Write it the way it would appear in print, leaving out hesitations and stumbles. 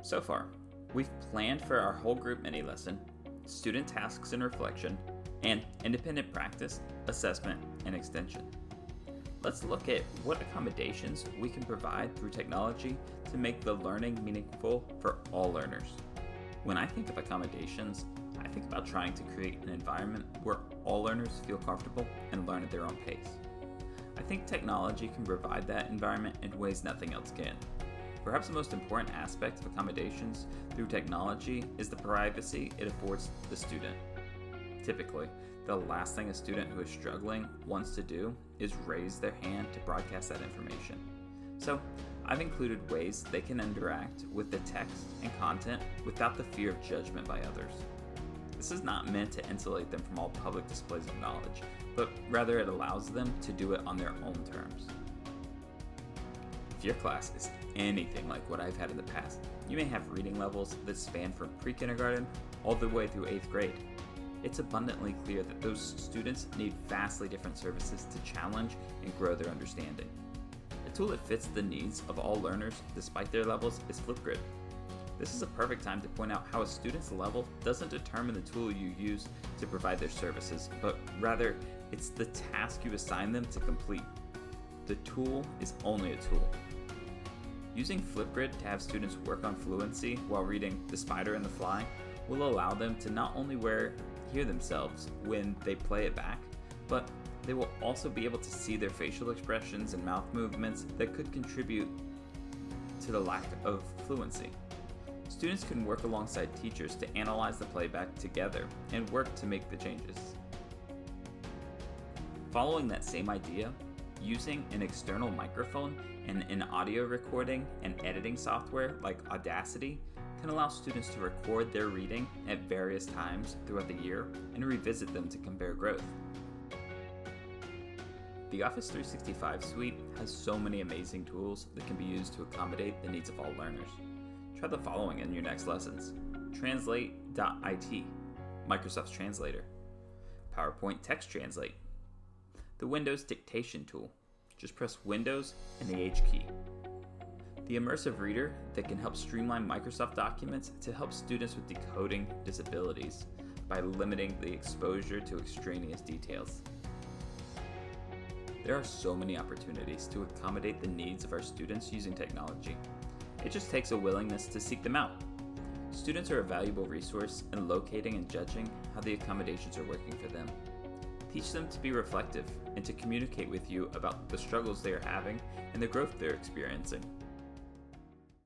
So far, we've planned for our whole group mini lesson, student tasks and reflection, and independent practice, assessment, and extension. Let's look at what accommodations we can provide through technology to make the learning meaningful for all learners. When I think of accommodations, I think about trying to create an environment where all learners feel comfortable and learn at their own pace. I think technology can provide that environment in ways nothing else can. Perhaps the most important aspect of accommodations through technology is the privacy it affords the student. Typically, the last thing a student who is struggling wants to do is raise their hand to broadcast that information. So, I've included ways they can interact with the text and content without the fear of judgment by others. This is not meant to insulate them from all public displays of knowledge, but rather it allows them to do it on their own terms. If your class is anything like what I've had in the past, you may have reading levels that span from pre-kindergarten all the way through 8th grade. It's abundantly clear that those students need vastly different services to challenge and grow their understanding. A tool that fits the needs of all learners despite their levels is Flipgrid. This is a perfect time to point out how a student's level doesn't determine the tool you use to provide their services, but rather it's the task you assign them to complete. The tool is only a tool. Using Flipgrid to have students work on fluency while reading The Spider and the Fly will allow them to not only hear themselves when they play it back, but they will also be able to see their facial expressions and mouth movements that could contribute to the lack of fluency. Students can work alongside teachers to analyze the playback together and work to make the changes. Following that same idea, using an external microphone and an audio recording and editing software like Audacity can allow students to record their reading at various times throughout the year and revisit them to compare growth. The Office 365 suite has so many amazing tools that can be used to accommodate the needs of all learners. Try the following in your next lessons: Translate.it, Microsoft's translator; PowerPoint Text Translate; the Windows Dictation tool. Just press Windows and the H key. The Immersive Reader that can help streamline Microsoft documents to help students with decoding disabilities by limiting the exposure to extraneous details. There are so many opportunities to accommodate the needs of our students using technology. It just takes a willingness to seek them out. Students are a valuable resource in locating and judging how the accommodations are working for them. Teach them to be reflective and to communicate with you about the struggles they are having and the growth they're experiencing.